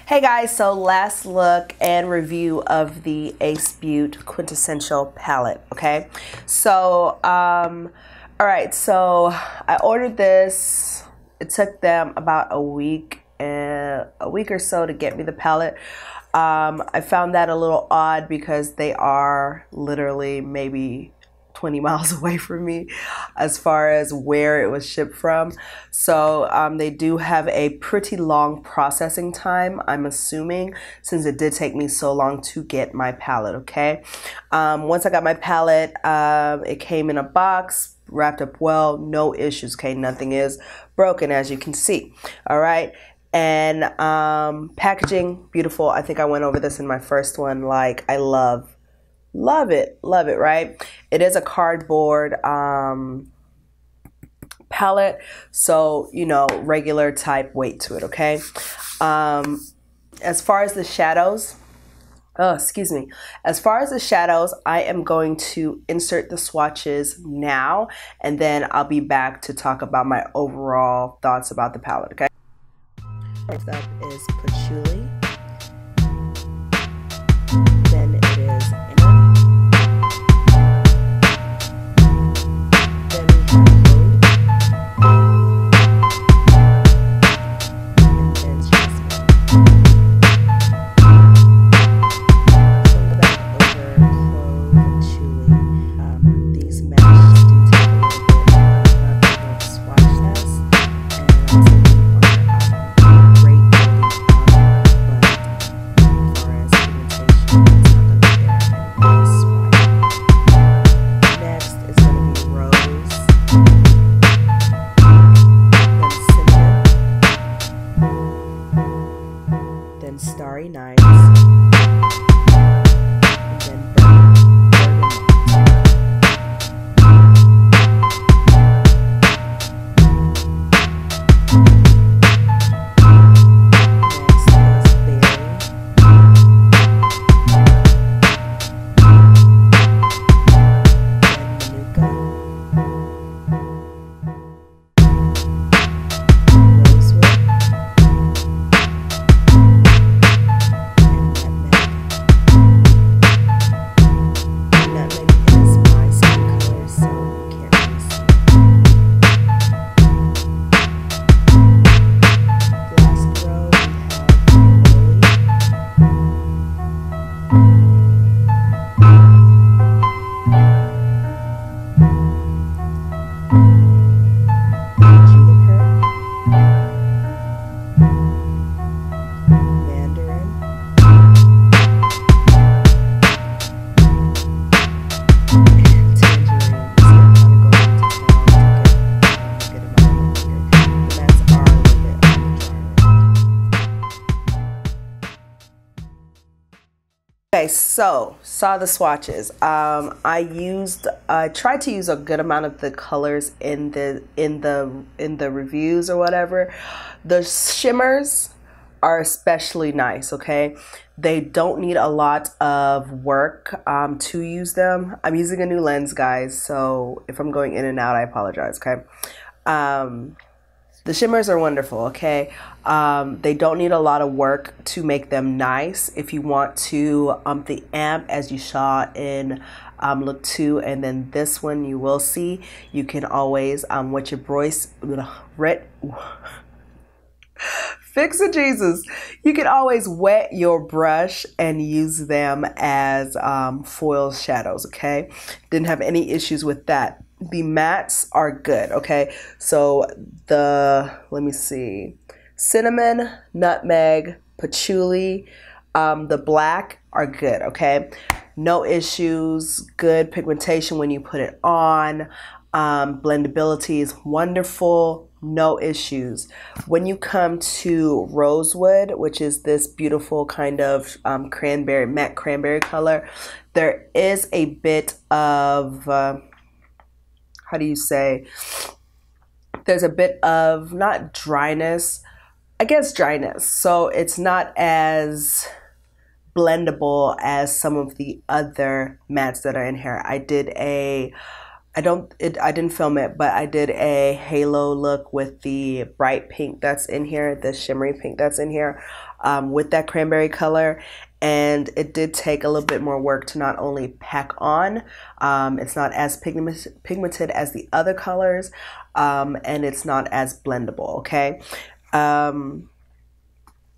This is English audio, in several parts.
Hey guys, so last look and review of the Beaute Quintessential palette, okay? So, all right, so I ordered this. It took them about a week or so to get me the palette. I found that a little odd because they are literally maybe 20 miles away from me as far as where it was shipped from. So they do have a pretty long processing time, I'm assuming, since it did take me so long to get my palette, okay? Once I got my palette, it came in a box, wrapped up well, no issues, okay? Nothing is broken, as you can see, all right? And packaging, beautiful. I think I went over this in my first one. Like, I love it, right? It is a cardboard palette, so, you know, regular type weight to it, okay? As far as the shadows, as far as the shadows, I am going to insert the swatches now, and then I'll be back to talk about my overall thoughts about the palette, okay? First up is Patchouli. Then it is Starry Nights, and then okay, so saw the swatches. I tried to use a good amount of the colors in the reviews or whatever. The shimmers are especially nice, okay? They don't need a lot of work to use them. I'm using a new lens, guys, so if I'm going in and out, I apologize, okay? The shimmers are wonderful, okay? They don't need a lot of work to make them nice. If you want to ump the amp, as you saw in look 2, and then this one you will see, you can always, with your fix it, Jesus. You can always wet your brush and use them as foil shadows, okay? Didn't have any issues with that. The mattes are good, okay? So let me see, cinnamon, nutmeg, patchouli, the black are good, okay? No issues, good pigmentation when you put it on. Blendability is wonderful, no issues. When you come to Rosewood, which is this beautiful kind of matte cranberry color, there is a bit of, how do you say, there's a bit of, not dryness, I guess dryness. So it's not as blendable as some of the other mattes that are in here. I did a I didn't film it, but I did a halo look with the bright pink that's in here, the shimmery pink that's in here, with that cranberry color. And it did take a little bit more work to not only pack on, it's not as pigmented as the other colors, and it's not as blendable, okay?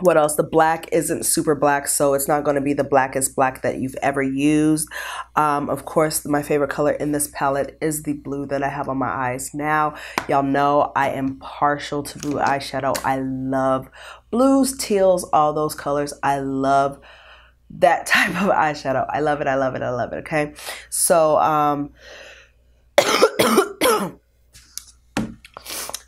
What else? The black isn't super black, so it's not going to be the blackest black that you've ever used. Of course, my favorite color in this palette is the blue that I have on my eyes now. Y'all know I am partial to blue eyeshadow. I love blues, teals, all those colors. I love that type of eyeshadow. I love it. I love it. I love it. Okay. So,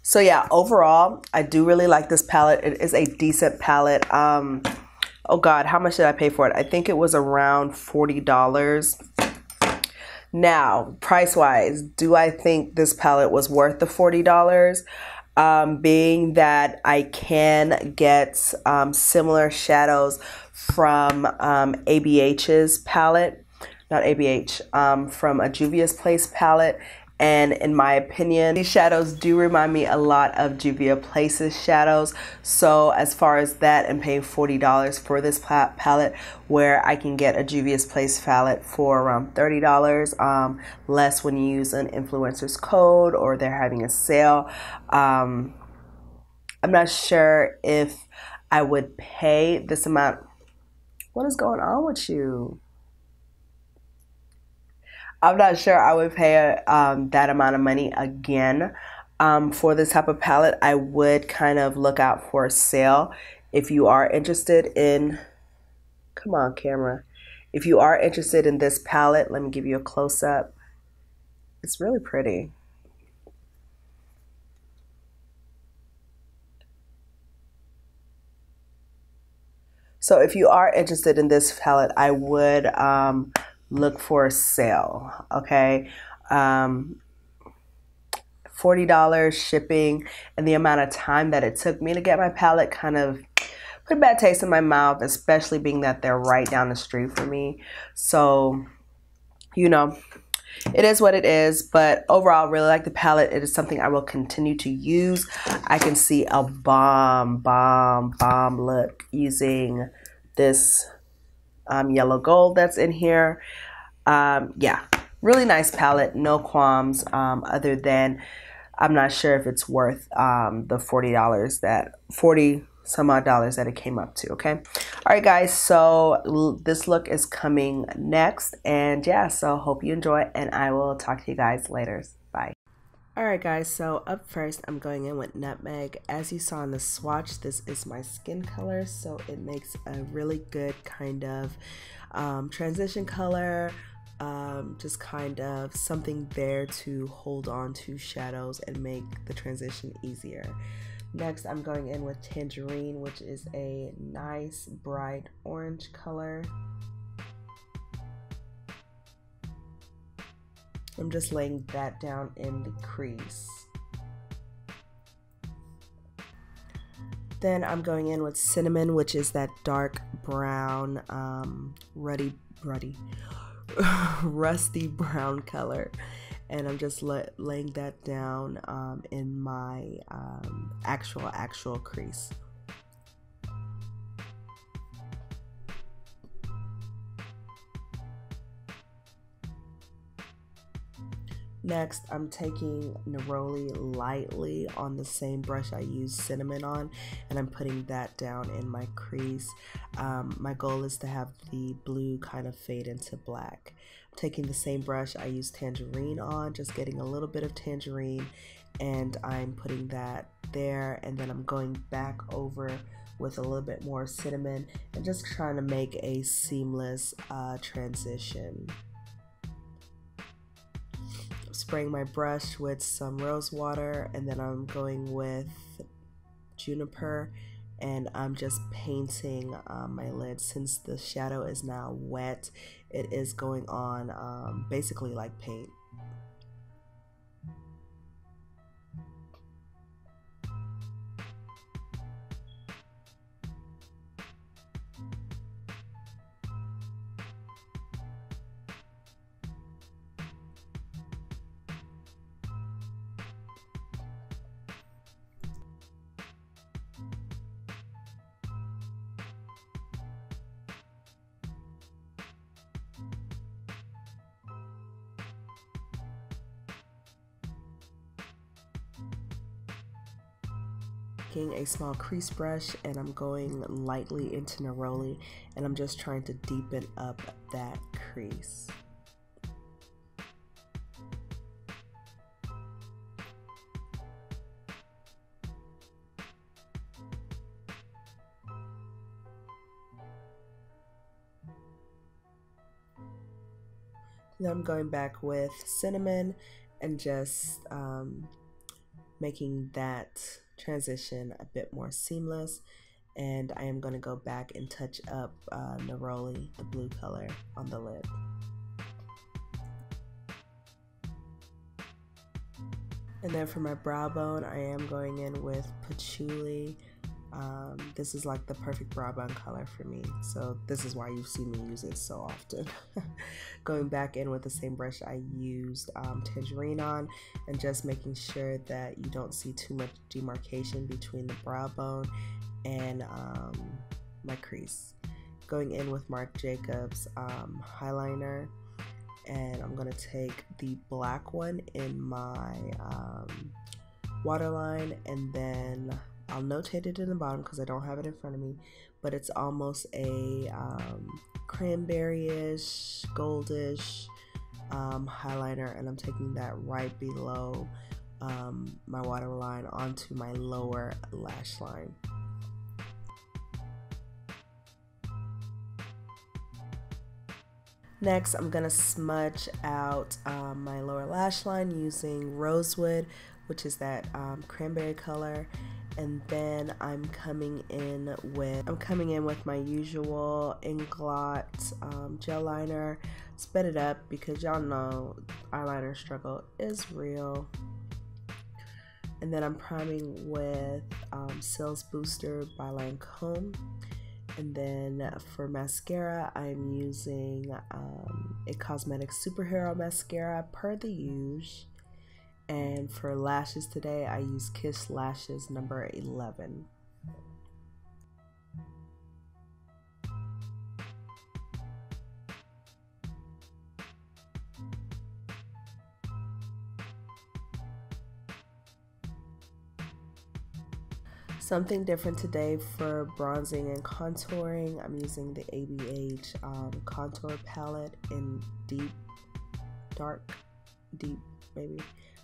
so yeah, overall, I do really like this palette. It is a decent palette. Oh God, how much did I pay for it? I think it was around $40. Now, price-wise, do I think this palette was worth the $40? Being that I can get similar shadows from ABH's palette, not ABH, from a Juvia's Place palette. And in my opinion, these shadows do remind me a lot of Juvia's Place's shadows. So as far as that, and paying $40 for this palette, where I can get a Juvia's Place palette for around $30, less when you use an influencer's code or they're having a sale. I'm not sure if I would pay this amount. What is going on with you? I'm not sure I would pay that amount of money again for this type of palette. I would kind of look out for a sale if you are interested in, come on camera, if you are interested in this palette. Let me give you a close-up. It's really pretty. So if you are interested in this palette, I would look for a sale, okay? $40 shipping, and the amount of time that it took me to get my palette kind of put a bad taste in my mouth, especially being that they're right down the street from me. So, you know, it is what it is, but overall, I really like the palette. It is something I will continue to use. I can see a bomb look using this yellow gold that's in here. Yeah, really nice palette, no qualms, other than I'm not sure if it's worth the $40 that 40 some odd dollars that it came up to. Okay, all right guys, so this look is coming next, and yeah, so hope you enjoy, and I will talk to you guys later. Bye. Alright guys, so up first I'm going in with Nutmeg. As you saw in the swatch, this is my skin color, so it makes a really good kind of transition color, just kind of something there to hold on to shadows and make the transition easier. Next I'm going in with Tangerine, which is a nice bright orange color. I'm just laying that down in the crease. Then I'm going in with Cinnamon, which is that dark brown, rusty brown color. And I'm just laying that down in my actual crease. Next, I'm taking Neroli lightly on the same brush I used Cinnamon on, and I'm putting that down in my crease. My goal is to have the blue kind of fade into black. I'm taking the same brush I used Tangerine on, just getting a little bit of Tangerine, and I'm putting that there, and then I'm going back over with a little bit more Cinnamon and just trying to make a seamless transition. Spraying my brush with some rose water, and then I'm going with Juniper, and I'm just painting my lid. Since the shadow is now wet, it is going on basically like paint. taking a small crease brush and I'm going lightly into neroli, and I'm just trying to deepen up that crease. Then I'm going back with cinnamon and just making that transition a bit more seamless. And I am going to go back and touch up neroli, the blue color, on the lid. And then for my brow bone, I am going in with patchouli. This is like the perfect brow bone color for me, so this is why you see me use it so often. Going back in with the same brush I used tangerine on, and just making sure that you don't see too much demarcation between the brow bone and my crease. Going in with Marc Jacobs eyeliner, and I'm gonna take the black one in my waterline, and then I'll notate it in the bottom because I don't have it in front of me, but it's almost a cranberry-ish, goldish highlighter, and I'm taking that right below my waterline onto my lower lash line. Next, I'm gonna smudge out my lower lash line using Rosewood, which is that cranberry color. And then I'm coming in with my usual Inglot Gel liner. Sped it up because y'all know eyeliner struggle is real. And then I'm priming with Sales Booster by Lancome. And then for mascara, I'm using a Cosmetic Superhero mascara per the usual. And for lashes today, I use Kiss Lashes number 11. Something different today for bronzing and contouring. I'm using the ABH contour palette in dark, deep maybe.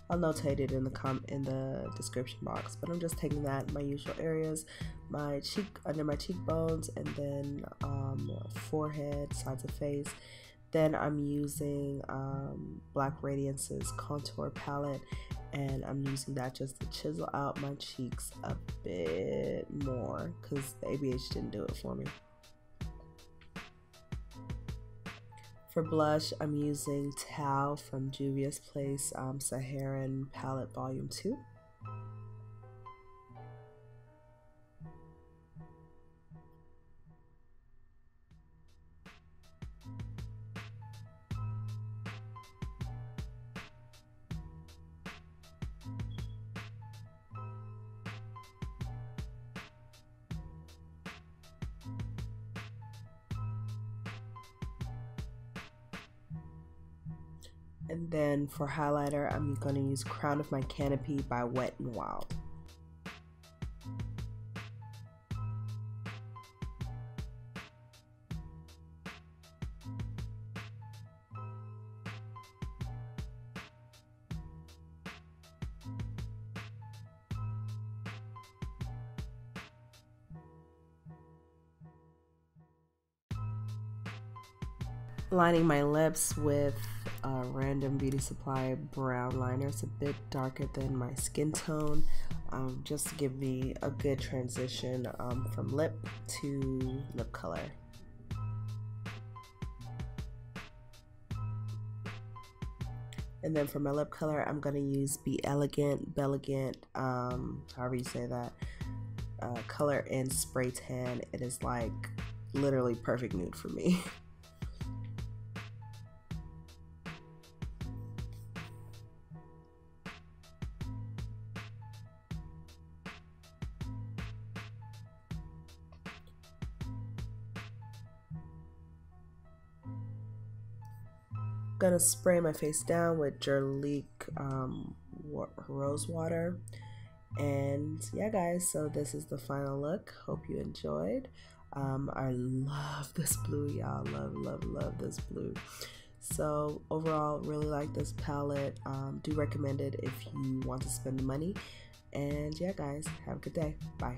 I'll notate it in the description box, but I'm just taking that in my usual areas, my under my cheekbones, and then forehead, sides of face. Then I'm using Black Radiance's contour palette, and I'm using that just to chisel out my cheeks a bit more because the ABH didn't do it for me. For blush, I'm using Tao from Juvias Place Saharan Palette Volume 2. And then for highlighter, I'm going to use Crown of My Canapy by Wet n Wild. Lining my lips with a random Beauty Supply brown liner. It's a bit darker than my skin tone, just to give me a good transition from lip to lip color. And then for my lip color, I'm going to use Be Elegant, Belegant, however you say that, color in Spray Tan. It is like literally perfect nude for me. Gonna spray my face down with Jerlique Rose Water, And yeah, guys, so this is the final look. Hope you enjoyed. I love this blue, y'all. Love this blue. So overall, really like this palette. Do recommend it if you want to spend the money. And yeah, guys, have a good day. Bye.